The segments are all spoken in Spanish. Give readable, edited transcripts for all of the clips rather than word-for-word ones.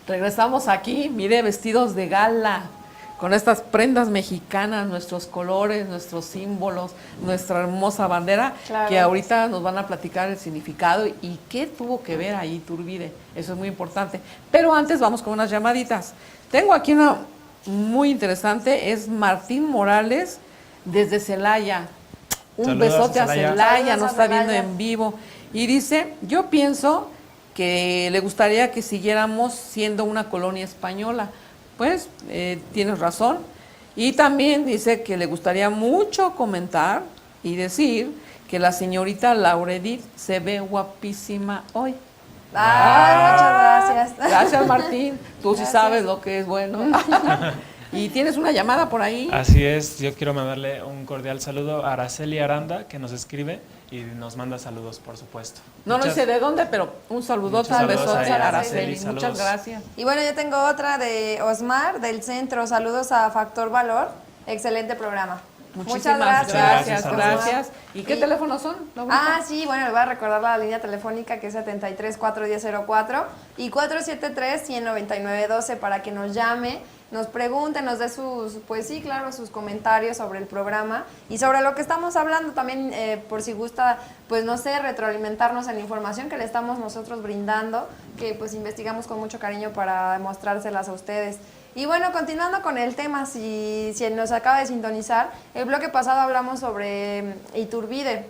Regresamos aquí, mire, vestidos de gala, con estas prendas mexicanas, nuestros colores, nuestros símbolos, nuestra hermosa bandera, Claro. que ahorita nos van a platicar el significado y qué tuvo que ver ahí Iturbide. Eso es muy importante. Pero antes vamos con unas llamaditas. Tengo aquí una muy interesante, es Martín Morales desde Celaya. Un Saludos besote a Celaya. Celaya, Saludos nos a está viendo Celaya. en vivo. Y dice, yo pienso que le gustaría que siguiéramos siendo una colonia española. Pues tienes razón. Y también dice que le gustaría mucho comentar y decir que la señorita Laura Edith se ve guapísima hoy. Muchas gracias. Gracias, Martín. Tú sí Gracias. sabes lo que es bueno. Y tienes una llamada por ahí. Así es, yo quiero mandarle un cordial saludo a Araceli Aranda, que nos escribe y nos manda saludos, por supuesto. No sé de dónde, pero un saludote, muchos un saludos besote a a Araceli, Araceli. saludos. Muchas gracias. Y bueno, yo tengo otra de Osmar del centro. Saludos a Factor Valor. Excelente programa. Muchísimas Muchas gracias, Osmar. gracias. ¿Y qué teléfonos son? Laurita? Sí, bueno, les voy a recordar la línea telefónica que es 73-410-04 y 473-199-12 para que nos llame, nos pregunte, nos dé sus, pues sí, claro, sus comentarios sobre el programa y sobre lo que estamos hablando también, por si gusta, pues no sé, retroalimentarnos en la información que le estamos nosotros brindando, que pues investigamos con mucho cariño para mostrárselas a ustedes. Y bueno, continuando con el tema, si nos acaba de sintonizar, el bloque pasado hablamos sobre Iturbide,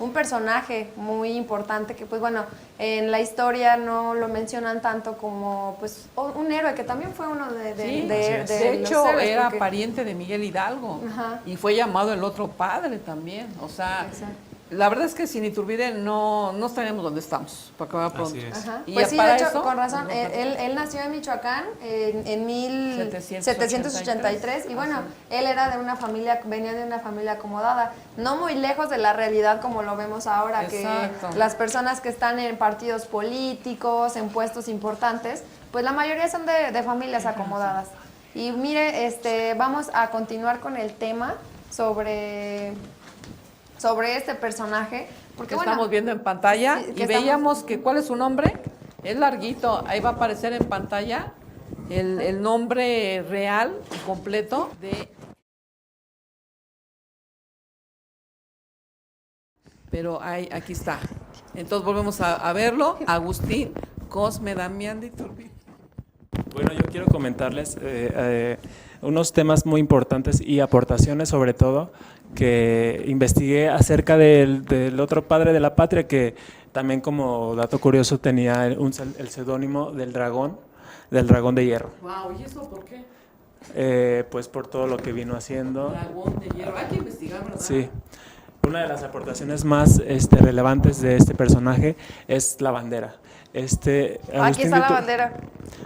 un personaje muy importante que pues bueno, en la historia no lo mencionan tanto como pues un héroe, que también fue uno Sí, de de los hecho héroes, era porque- pariente de Miguel Hidalgo. Ajá. Y fue llamado el otro padre también. O sea, Exacto. la verdad es que sin Iturbide no estaríamos donde estamos, para acabar pronto. Así es. Ajá. Y Pues ya sí, para de hecho, eso, con razón, nos platica. él nació en Michoacán en 1783 y bueno, Así él era de una familia, venía de una familia acomodada, no muy lejos de la realidad como lo vemos ahora, Exacto. que las personas que están en partidos políticos, en puestos importantes, pues la mayoría son de familias acomodadas. Y mire, vamos a continuar con el tema sobre este personaje, porque Que bueno, estamos viendo en pantalla sí, y que veíamos que ¿cuál es su nombre? Es larguito, ahí va a aparecer en pantalla el nombre real y completo de... Pero aquí está. Entonces volvemos a verlo. Agustín Cosme Damián de Iturbide. Bueno, yo quiero comentarles unos temas muy importantes y aportaciones sobre todo que investigué acerca del otro padre de la patria que también como dato curioso tenía el seudónimo del dragón de hierro. Wow, ¿y eso por qué? Pues por todo lo que vino haciendo. Dragón de hierro. Hay que investigar, ¿verdad? Sí. Una de las aportaciones más relevantes de este personaje es la bandera. aquí Agustín está la de Itu- bandera.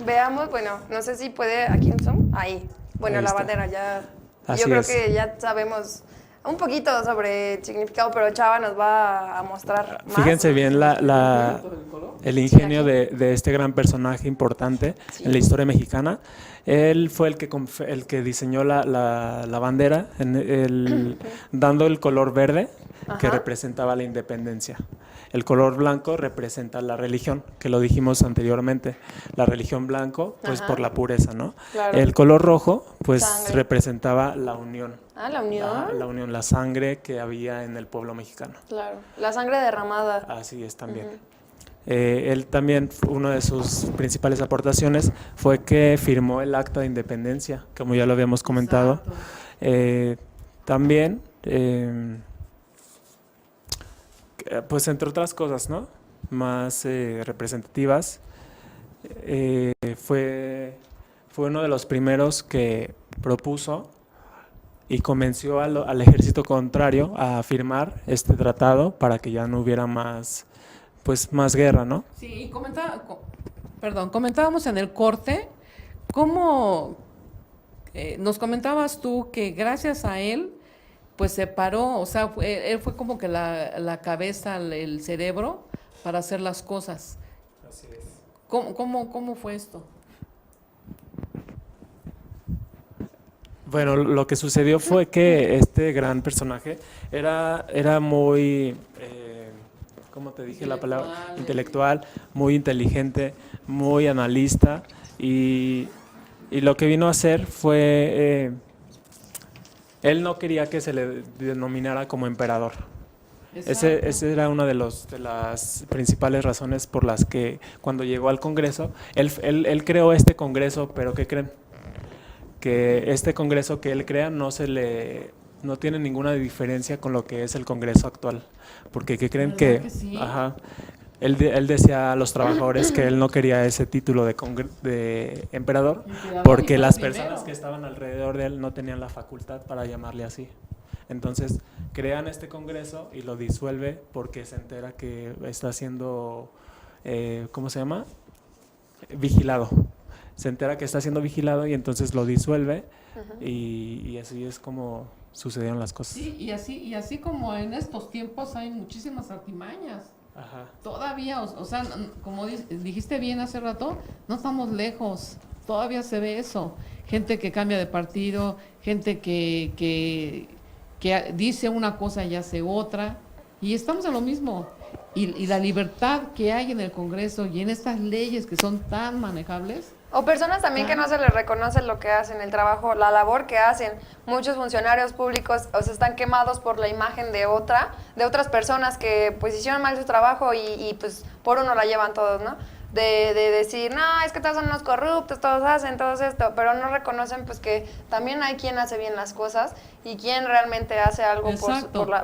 Veamos, bueno, no sé si puede, aquí en zoom, ahí. Bueno, Ahí la está. bandera ya, Así yo creo es. que ya sabemos un poquito sobre el significado, pero Chava nos va a mostrar más. Fíjense bien el ingenio de este gran personaje importante en la historia mexicana. Él fue el que diseñó la bandera, dando el color verde que Ajá. representaba la independencia. El color blanco representa la religión, que lo dijimos anteriormente. La religión blanco, pues Ajá. por la pureza, ¿no? Claro. El color rojo, pues Sangre. representaba la unión. La unión. La unión, la sangre que había en el pueblo mexicano. Claro, la sangre derramada. Así es también. Él también, una de sus principales aportaciones fue que firmó el Acta de Independencia, como ya lo habíamos comentado. También, pues entre otras cosas, ¿no? Más representativas, fue uno de los primeros que propuso y convenció al ejército contrario a firmar este tratado para que ya no hubiera más guerra, ¿no? Sí, y comentábamos en el corte cómo nos comentabas tú que gracias a él pues se paró, o sea, él fue como que la cabeza, el cerebro para hacer las cosas. Así es. ¿Cómo fue esto? Bueno, lo que sucedió fue que este gran personaje era muy como te dije la palabra, intelectual, muy inteligente, muy analista, y lo que vino a hacer fue, él no quería que se le denominara como emperador. Ese era una de las principales razones por las que cuando llegó al Congreso, él creó este Congreso, pero ¿qué creen? Que este Congreso que él crea no tiene ninguna diferencia con lo que es el Congreso actual, porque ¿qué creen que sí? Ajá, él decía a los trabajadores que él no quería ese título de emperador, porque las personas que estaban alrededor de él no tenían la facultad para llamarle así. Entonces crean este Congreso y lo disuelve porque se entera que está siendo, ¿cómo se llama? Vigilado. Se entera que está siendo vigilado y entonces lo disuelve. Y así es como sucedieron las cosas. Sí, y así como en estos tiempos hay muchísimas artimañas. Ajá. Todavía, o sea, como dijiste bien hace rato, no estamos lejos. Todavía se ve eso. Gente que cambia de partido, gente que dice una cosa y hace otra. Y estamos en lo mismo. Y la libertad que hay en el Congreso y en estas leyes que son tan manejables. O personas también que no se les reconoce lo que hacen, el trabajo, la labor que hacen. Muchos funcionarios públicos están quemados por la imagen de otras personas que pues hicieron mal su trabajo y pues por uno la llevan todos, ¿no? De decir, no, es que todos son unos corruptos, todos hacen todo esto, pero no reconocen pues que también hay quien hace bien las cosas y quien realmente hace algo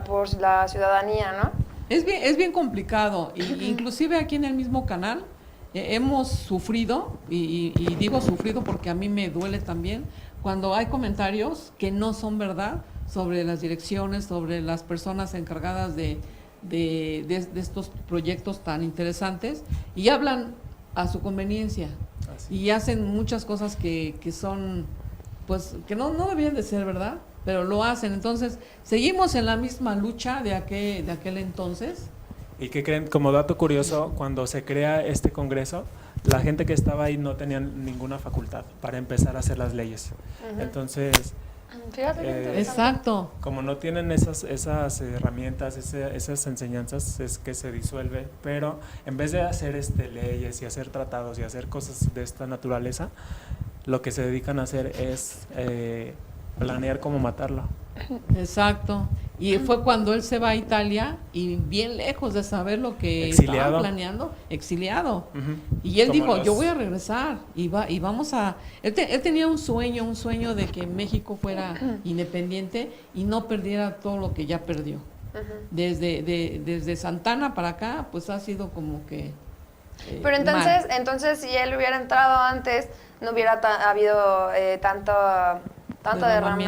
por la ciudadanía, ¿no? Es bien complicado, inclusive aquí en el mismo canal hemos sufrido, y digo sufrido porque a mí me duele también, cuando hay comentarios que no son verdad sobre las direcciones, sobre las personas encargadas de estos proyectos tan interesantes, y hablan a su conveniencia, y hacen muchas cosas que son, pues, que no deberían de ser verdad, pero lo hacen. Entonces, seguimos en la misma lucha de aquel entonces. ¿Y qué creen? Como dato curioso, cuando se crea este Congreso, la gente que estaba ahí no tenía ninguna facultad para empezar a hacer las leyes. Entonces, Fíjate, exacto. Como no tienen esas herramientas, esas enseñanzas, es que se disuelve. Pero en vez de hacer leyes y hacer tratados y hacer cosas de esta naturaleza, lo que se dedican a hacer es planear cómo matarlo. Exacto. Y fue cuando él se va a Italia y bien lejos de saber lo que estaban planeando, exiliado. Y él dijo, yo voy a regresar y vamos a... Él tenía un sueño de que México fuera independiente y no perdiera todo lo que ya perdió. Desde Santana para acá, pues ha sido como que... Pero entonces si él hubiera entrado antes, no hubiera habido tanto derrame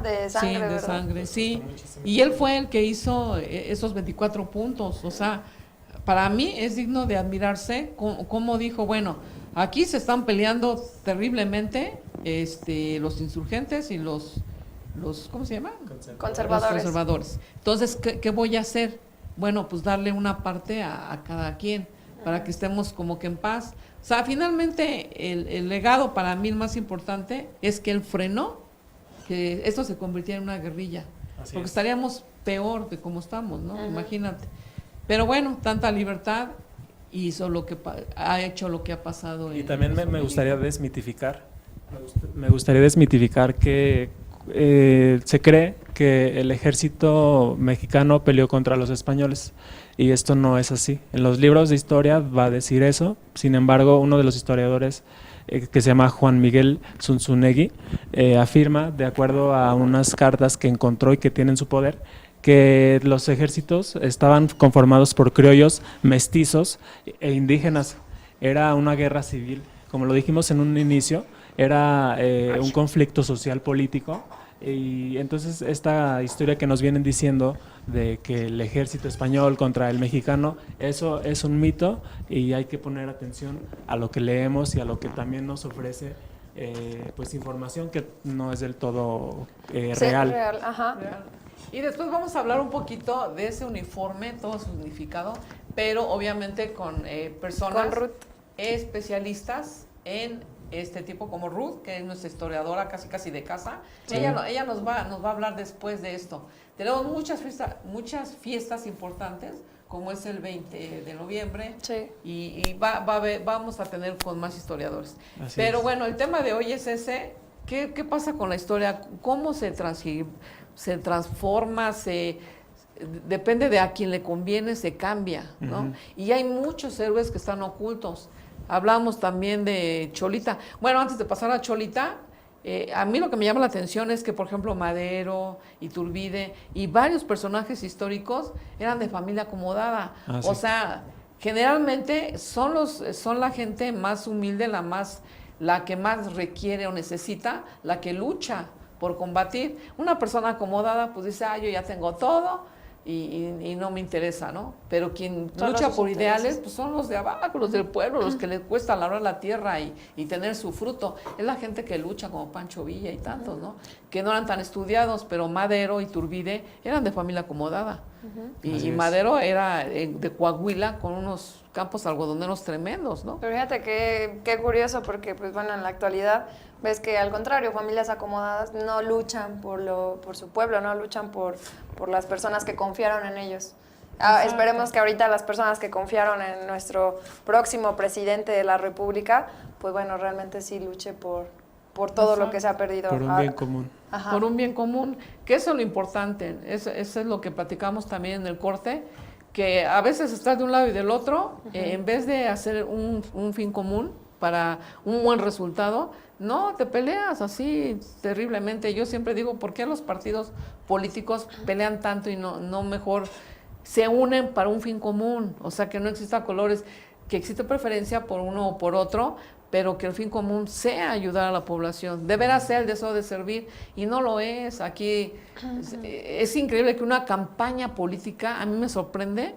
de sangre. Sí, de sangre, sí. Y él fue el que hizo esos 24 puntos. O sea, para mí es digno de admirarse cómo dijo, bueno, aquí se están peleando terriblemente los insurgentes y los ¿cómo se llama? Conservadores. Los conservadores. Entonces, ¿qué voy a hacer? Bueno, pues darle una parte a cada quien para que estemos como que en paz. O sea, finalmente el legado para mí el más importante es que él frenó que esto se convirtiera en una guerrilla. Porque estaríamos peor de como estamos, ¿no? Imagínate. Pero bueno, tanta libertad hizo lo que ha hecho lo que ha pasado. Y también me gustaría desmitificar. Me gustaría desmitificar que se cree que el ejército mexicano peleó contra los españoles y esto no es así. En los libros de historia va a decir eso. Sin embargo, uno de los historiadores que se llama Juan Miguel Zunzunegui afirma, de acuerdo a unas cartas que encontró y que tiene en su poder, que los ejércitos estaban conformados por criollos, mestizos e indígenas. Era una guerra civil, como lo dijimos en un inicio, era un conflicto social político. Y entonces esta historia que nos vienen diciendo de que el ejército español contra el mexicano, eso es un mito y hay que poner atención a lo que leemos y a lo que también nos ofrece pues información que no es del todo real. Real, ajá. Y después vamos a hablar un poquito de ese uniforme, todo su significado, pero obviamente con personas especialistas en este tipo como Ruth, que es nuestra historiadora casi de casa. Sí. Ella nos va a hablar después de esto. Tenemos muchas fiestas importantes, como es el 20 de noviembre, Sí. y vamos a tener con más historiadores. Así Pero es. bueno, el tema de hoy es ese, ¿qué pasa con la historia? ¿Cómo se transforma, depende de a quién le conviene, se cambia, ¿no? Ujú. Y hay muchos héroes que están ocultos. Hablamos también de Cholita. Bueno, antes de pasar a Cholita, a mí lo que me llama la atención es que, por ejemplo, Madero, Iturbide y varios personajes históricos eran de familia acomodada. Ah, O sí. sea, generalmente son la gente más humilde, la que más requiere o necesita, la que lucha por combatir. Una persona acomodada pues dice, yo ya tengo todo y no me interesa, ¿no? Pero quien Solo lucha sus por intereses. ideales pues son los de abajo, los del pueblo, los que les cuesta labrar la tierra y tener su fruto. Es la gente que lucha como Pancho Villa y tantos, ¿no? Que no eran tan estudiados, pero Madero y Iturbide eran de familia acomodada. Así Y es. Madero era de Coahuila con unos campos algodoneros tremendos, ¿no? Pero fíjate qué curioso, porque pues bueno, en la actualidad ves que al contrario, familias acomodadas no luchan por su pueblo, no luchan por las personas que confiaron en ellos. Exacto. Esperemos que ahorita las personas que confiaron en nuestro próximo presidente de la República, pues bueno, realmente sí luche por todo lo que se ha perdido. Por un bien común. Ajá. Por un bien común, que eso es lo importante, eso es lo que platicamos también en el corte, que a veces estás de un lado y del otro, en vez de hacer un fin común para un buen resultado, no, te peleas así terriblemente. Yo siempre digo, ¿por qué los partidos políticos pelean tanto y no mejor se unen para un fin común? O sea, que no exista colores, que existe preferencia por uno o por otro, pero que el fin común sea ayudar a la población. Deberá ser el deseo de servir, y no lo es. Aquí es increíble que una campaña política, a mí me sorprende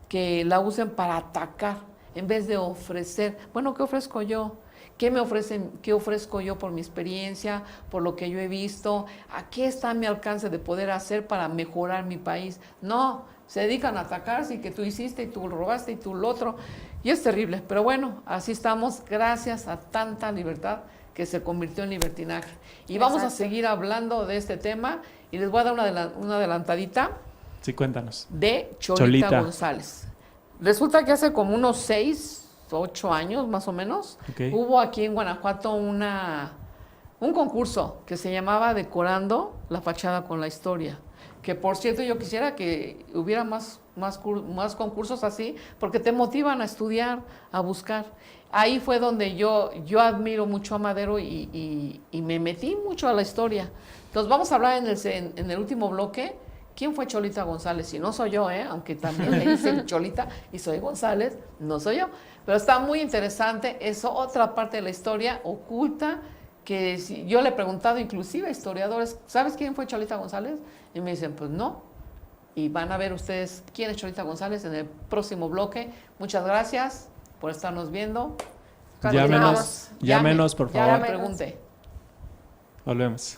que la usen para atacar, en vez de ofrecer. Bueno, ¿qué ofrezco yo? ¿Qué me ofrecen? ¿Qué ofrezco yo por mi experiencia, por lo que yo he visto? ¿A qué está a mi alcance de poder hacer para mejorar mi país? No, se dedican a atacarse y que tú hiciste y tú robaste y tú lo otro. Y es terrible, pero bueno, así estamos gracias a tanta libertad que se convirtió en libertinaje. Y vamos a Exacto. seguir hablando de este tema y les voy a dar una adelantadita Sí, cuéntanos. de Cholita Cholita. González. Resulta que hace como unos 6, 8 años más o menos, Ok. hubo aquí en Guanajuato un concurso que se llamaba Decorando la fachada con la historia. Que por cierto yo quisiera que hubiera más concursos así, porque te motivan a estudiar, a buscar. Ahí fue donde yo admiro mucho a Madero y me metí mucho a la historia. Entonces vamos a hablar en el último bloque. ¿Quién fue Cholita González? Y no soy yo, aunque también le dicen Cholita y soy González, no soy yo. Pero está muy interesante, es otra parte de la historia oculta que yo le he preguntado inclusive a historiadores, ¿sabes quién fue Cholita González? Y me dicen, pues no. Y van a ver ustedes quién es Cholita González en el próximo bloque. Muchas gracias por estarnos viendo. Llámenos, por Ya favor. me pregunté. Volvemos.